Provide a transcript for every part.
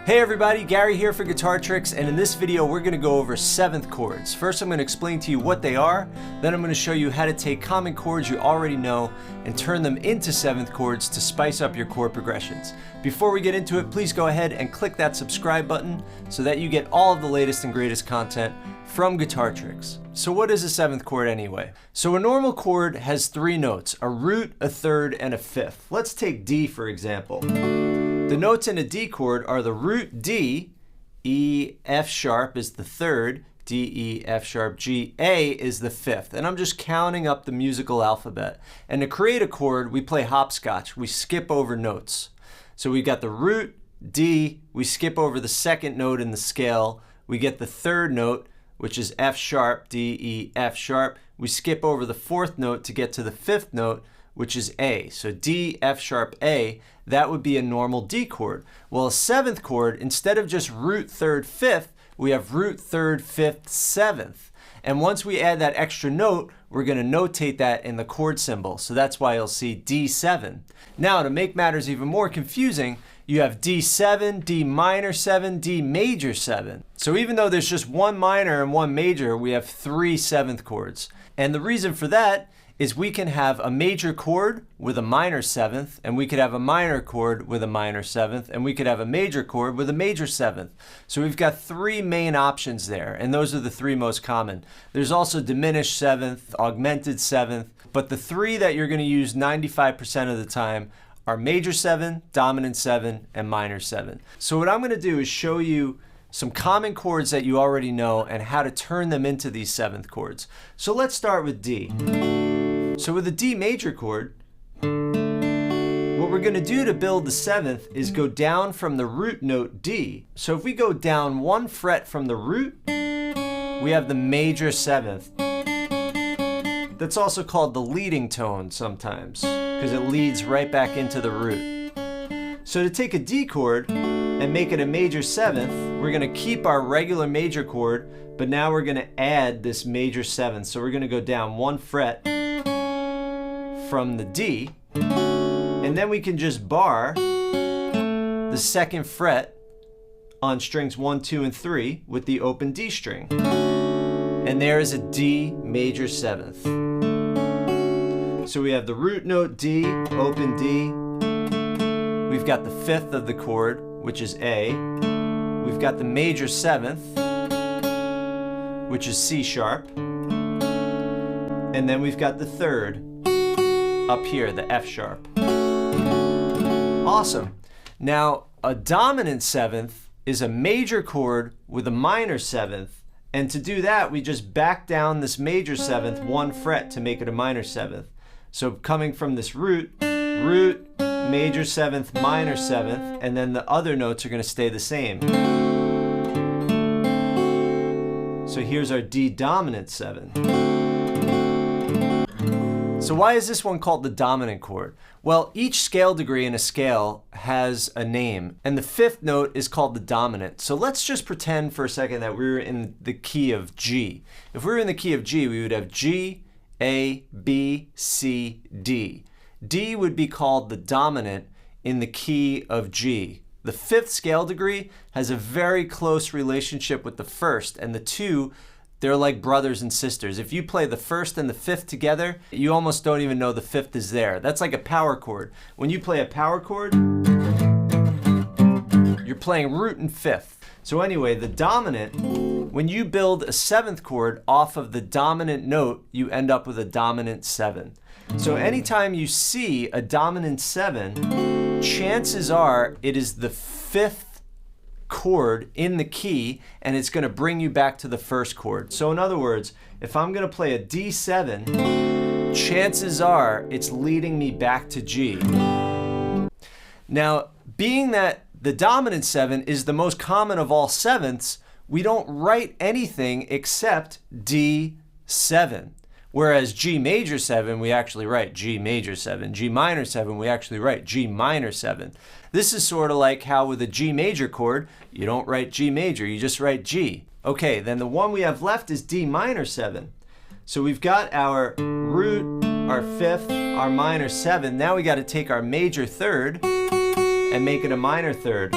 Hey everybody, Gary here for Guitar Tricks, and in this video we're going to go over 7th chords. First I'm going to explain to you what they are, then I'm going to show you how to take common chords you already know and turn them into 7th chords to spice up your chord progressions. Before we get into it, please go ahead and click that subscribe button so that you get all of the latest and greatest content from Guitar Tricks. So what is a 7th chord anyway? So a normal chord has 3 notes, a root, a third, and a fifth. Let's take D for example. The notes in a D chord are the root D, E, F sharp is the third, D, E, F sharp, G, A is the fifth. And I'm just counting up the musical alphabet. And to create a chord, we play hopscotch. We skip over notes. So we got the root, D, we skip over the second note in the scale. We get the third note, which is F sharp, D, E, F sharp. We skip over the fourth note to get to the fifth note, which is A. So D, F sharp, A, that would be a normal D chord. Well, a 7th chord, instead of just root, third, fifth, we have root, third, fifth, seventh. And once we add that extra note, we're going to notate that in the chord symbol. So that's why you'll see D7. Now, to make matters even more confusing, you have D7, D minor 7, D major 7. So even though there's just one minor and one major, we have 3 7th chords. And the reason for that is we can have a major chord with a minor 7th, and we could have a minor chord with a minor 7th, and we could have a major chord with a major 7th. So we've got 3 main options there, and those are the 3 most common. There's also diminished 7th, augmented 7th, but the 3 that you're going to use 95% of the time are major 7, dominant 7, and minor 7. So what I'm going to do is show you some common chords that you already know and how to turn them into these 7th chords. So let's start with D. So with a D major chord, what we're going to do to build the 7th is go down from the root note D. So if we go down 1 fret from the root, we have the major 7th. That's also called the leading tone sometimes, because it leads right back into the root. So to take a D chord and make it a major 7th, we're going to keep our regular major chord, but now we're going to add this major 7th. So we're going to go down 1 fret from the D, and then we can just bar the 2nd fret on strings 1, 2, and 3 with the open D string. And there is a D major 7th. So we have the root note D, open D. We've got the 5th of the chord, which is A. We've got the major 7th, which is C sharp. And then we've got the 3rd up here, the F sharp. Awesome. Now, a dominant 7th is a major chord with a minor 7th. And to do that, we just back down this major 7th 1 fret to make it a minor 7th. So coming from this root, root, major 7th, minor 7th, and then the other notes are going to stay the same. So here's our D dominant 7. So why is this one called the dominant chord? Well, each scale degree in a scale has a name, and the 5th note is called the dominant. So let's just pretend for a second that we were in the key of G. If we were in the key of G, we would have G, A, B, C, D. D would be called the dominant in the key of G. The 5th scale degree has a very close relationship with the 1st, and the 2, they're like brothers and sisters. If you play the 1st and the 5th together, you almost don't even know the 5th is there. That's like a power chord. When you play a power chord, you're playing root and 5th. So anyway, the dominant, when you build a 7th chord off of the dominant note, you end up with a dominant 7. So anytime you see a dominant 7, chances are it is the 5th chord in the key, and it's going to bring you back to the 1st chord. So in other words, if I'm going to play a D7, chances are it's leading me back to G. Now, being that the dominant 7 is the most common of all 7ths, we don't write anything except D7. Whereas G major 7, we actually write G major 7. G minor 7, we actually write G minor 7. This is sort of like how with a G major chord, you don't write G major, you just write G. Okay, then the one we have left is D minor 7. So we've got our root, our 5th, our minor 7. Now we got to take our major 3rd and make it a minor 3rd.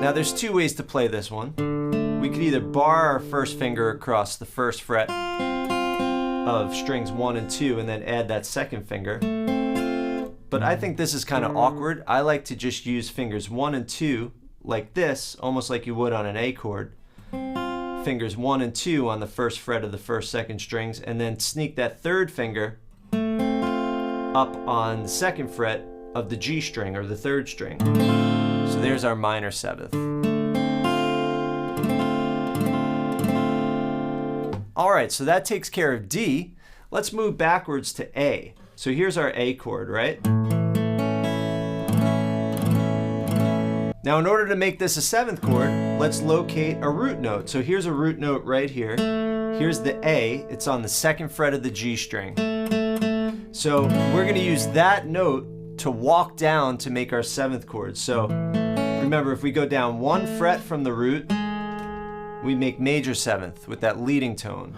Now there's two ways to play this one. We could either bar our first finger across the first fret of strings 1 and 2 and then add that second finger. But I think this is kind of awkward. I like to just use fingers 1 and 2 like this, almost like you would on an A chord. Fingers 1 and 2 on the first fret of the first, second strings, and then sneak that third finger up on the second fret of the G string or the third string. So there's our minor 7th. Alright, so that takes care of D. Let's move backwards to A. So here's our A chord, right? Now in order to make this a 7th chord, let's locate a root note. So here's a root note right here. Here's the A, it's on the second fret of the G string. So we're going to use that note to walk down to make our 7th chord. So remember, if we go down 1 fret from the root, we make major 7th with that leading tone.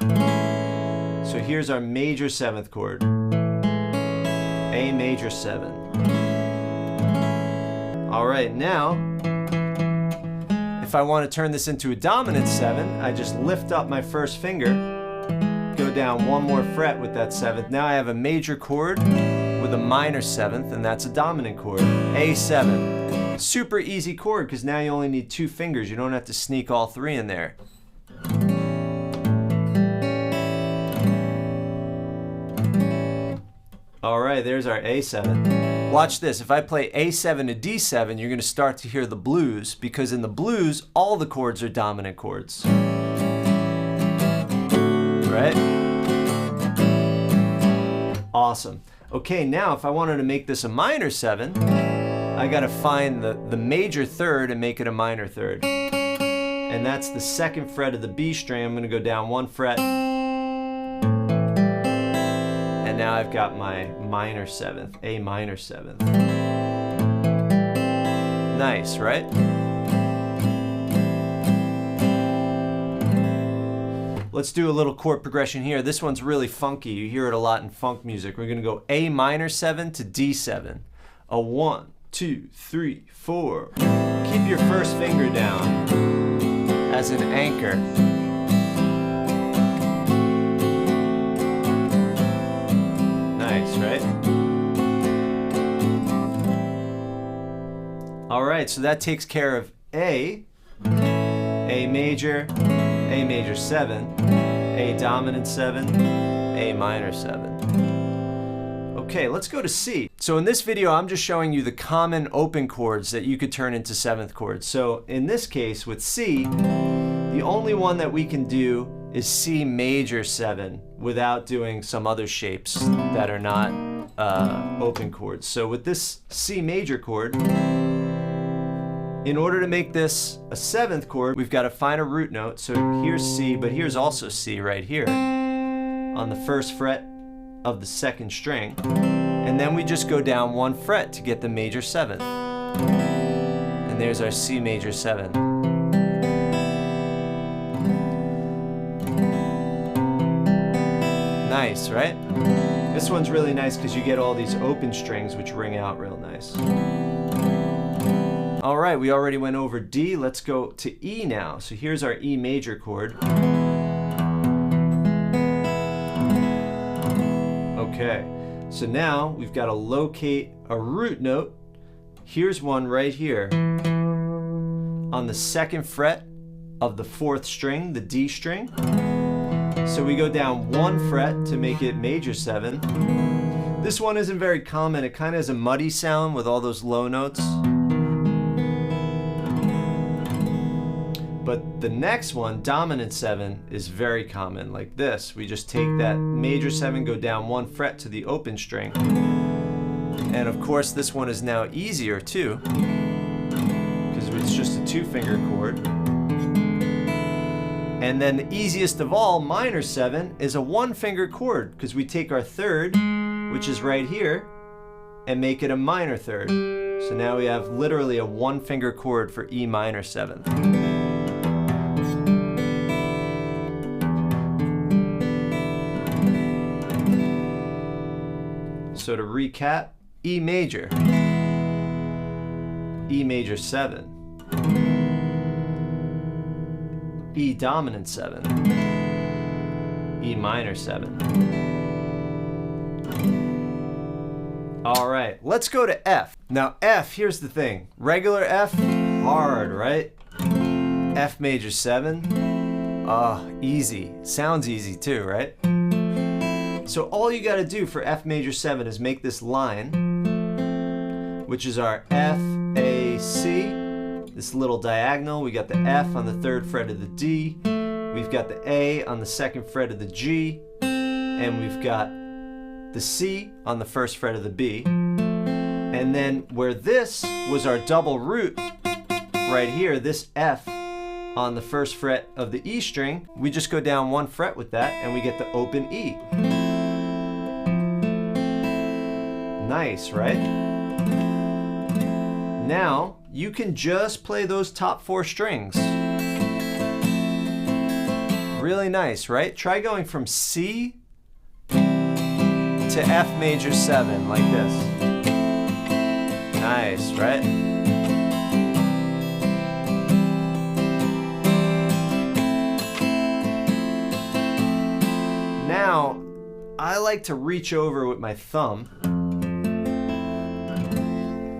So here's our major 7th chord. A major 7. Alright, now, if I want to turn this into a dominant 7, I just lift up my first finger, go down 1 more fret with that 7th. Now I have a major chord with a minor 7th, and that's a dominant chord, A7. Super easy chord because now you only need 2 fingers. You don't have to sneak all 3 in there. Alright, there's our A7. Watch this. If I play A7 to D7, you're going to start to hear the blues, because in the blues, all the chords are dominant chords. Right? Awesome. Okay, now if I wanted to make this a minor 7, I got to find the major third and make it a minor third. And that's the second fret of the B string. I'm going to go down 1 fret. And now I've got my minor 7th, A minor 7th. Nice, right? Let's do a little chord progression here. This one's really funky. You hear it a lot in funk music. We're going to go A minor 7 to D7. A 1, 2, 3, 4. Keep your first finger down as an anchor. Nice, right? Alright, so that takes care of A major 7, A dominant 7, A minor 7. Okay, let's go to C. So in this video, I'm just showing you the common open chords that you could turn into 7th chords. So in this case, with C, the only one that we can do is C major 7 without doing some other shapes that are not open chords. So with this C major chord, in order to make this a 7th chord, we've got to find a root note. So here's C, but here's also C right here on the first fret of the second string. And then we just go down 1 fret to get the major 7th. And there's our C major 7. Nice, right? This one's really nice because you get all these open strings which ring out real nice. All right, we already went over D. Let's go to E now. So here's our E major chord. Okay, so now we've got to locate a root note. Here's one right here on the second fret of the 4th string, the D string. So we go down 1 fret to make it major 7. This one isn't very common. It kind of has a muddy sound with all those low notes. But the next one, dominant 7, is very common, like this. We just take that major 7, go down 1 fret to the open string. And of course, this one is now easier too, because it's just a 2-finger chord. And then the easiest of all, minor 7, is a 1-finger chord, because we take our third, which is right here, and make it a minor third. So now we have literally a 1-finger chord for E minor 7th. So to recap, E major 7, E dominant 7, E minor 7. All right, let's go to F. Now F, here's the thing. Regular F, hard, right? F major 7, easy. Sounds easy too, right? So all you gotta do for F major 7 is make this line, which is our F, A, C. This little diagonal, we got the F on the 3rd fret of the D, we've got the A on the 2nd fret of the G, and we've got the C on the 1st fret of the B. And then where this was our double root, right here, this F on the 1st fret of the E string, we just go down 1 fret with that and we get the open E. Nice, right? Now, you can just play those top 4 strings. Really nice, right? Try going from C to F major 7 like this. Nice, right? Now, I like to reach over with my thumb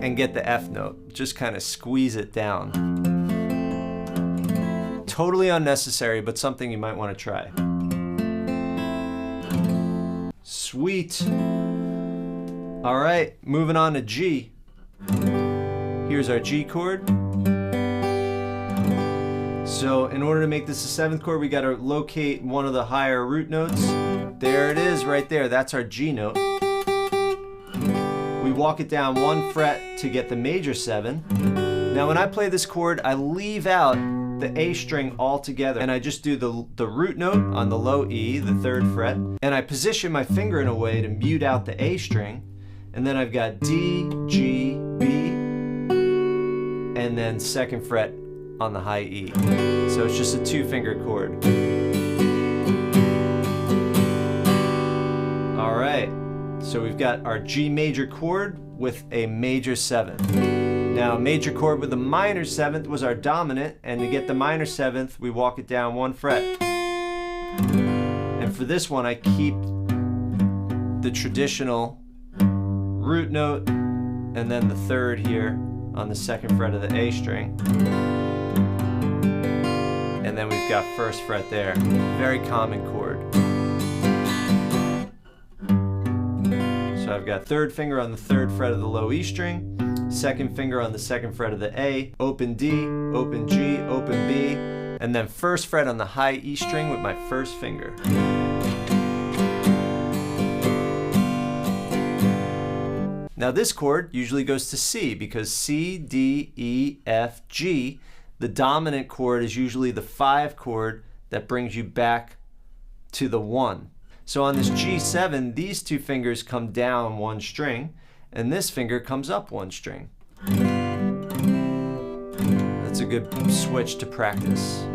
and get the F note. Just kind of squeeze it down. Totally unnecessary, but something you might want to try. Sweet. All right, moving on to G. Here's our G chord. So in order to make this a 7th chord, we got to locate one of the higher root notes. There it is right there. That's our G note. We walk it down 1 fret to get the major 7. Now when I play this chord, I leave out the A string altogether and I just do the root note on the low E, the 3rd fret, and I position my finger in a way to mute out the A string, and then I've got D, G, B, and then 2nd fret on the high E. So it's just a 2-finger chord. All right, so we've got our G major chord with a major 7th. Now, a major chord with a minor 7th was our dominant, and to get the minor 7th, we walk it down 1 fret. And for this one, I keep the traditional root note, and then the 3rd here on the 2nd fret of the A string. And then we've got 1st fret there. Very common chord. So I've got 3rd finger on the 3rd fret of the low E string, 2nd finger on the 2nd fret of the A, open D, open G, open B, and then 1st fret on the high E string with my 1st finger. Now this chord usually goes to C because C, D, E, F, G, the dominant chord is usually the 5 chord that brings you back to the 1. So on this G7, these 2 fingers come down 1 string, and this finger comes up 1 string. That's a good switch to practice.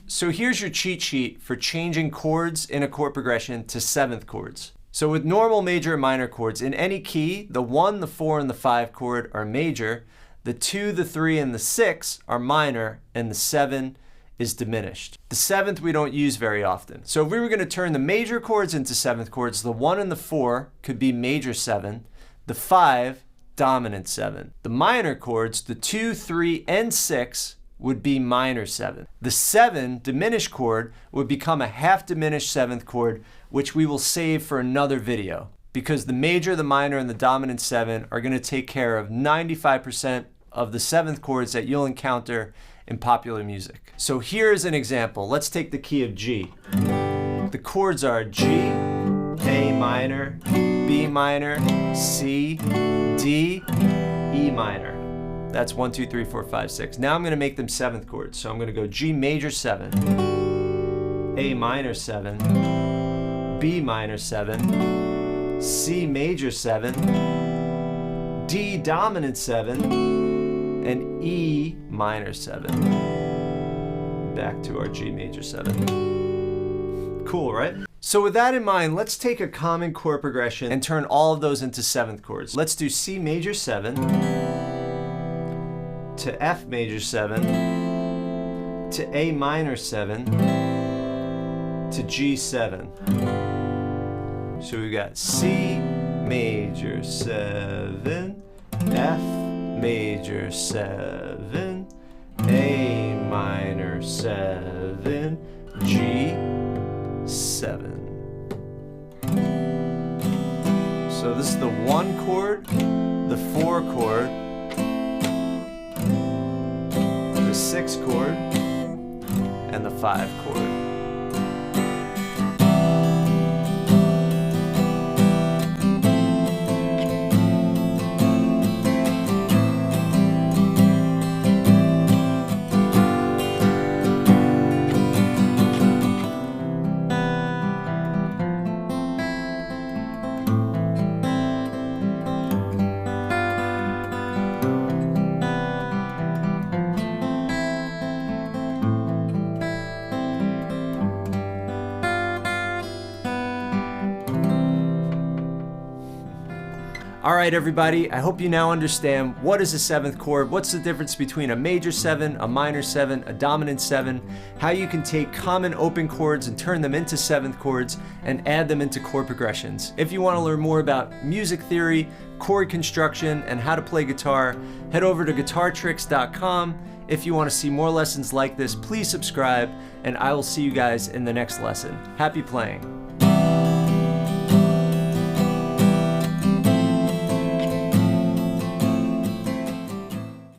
So here's your cheat sheet for changing chords in a chord progression to 7th chords. So with normal major and minor chords, in any key, the 1, the 4, and the 5 chord are major, the 2, the 3, and the 6 are minor, and the 7 is diminished. The 7th we don't use very often. So if we were going to turn the major chords into 7th chords, the 1 and the 4 could be major 7, the 5 dominant 7. The minor chords, the 2, 3, and 6 would be minor 7. The 7 diminished chord would become a half diminished 7th chord, which we will save for another video, because the major, the minor, and the dominant 7 are going to take care of 95% of the 7th chords that you'll encounter in popular music. So here's an example. Let's take the key of G. The chords are G, A minor, B minor, C, D, E minor. That's 1, 2, 3, 4, 5, 6. Now I'm going to make them 7th chords. So I'm going to go G major 7, A minor 7, B minor 7, C major 7, D dominant 7, and E minor 7. Back to our G major 7. Cool, right? So with that in mind, let's take a common chord progression and turn all of those into 7th chords. Let's do C major 7, to F major 7, to A minor 7, to G7. So we've got C major 7, F major 7, A minor 7, G7. So this is the 1 chord, the 4 chord, the 6 chord, and the 5 chord. All right, everybody, I hope you now understand what is a 7th chord, what's the difference between a major 7, a minor 7, a dominant 7, how you can take common open chords and turn them into 7th chords and add them into chord progressions. If you want to learn more about music theory, chord construction, and how to play guitar, head over to guitartricks.com. If you want to see more lessons like this, please subscribe, and I will see you guys in the next lesson. Happy playing.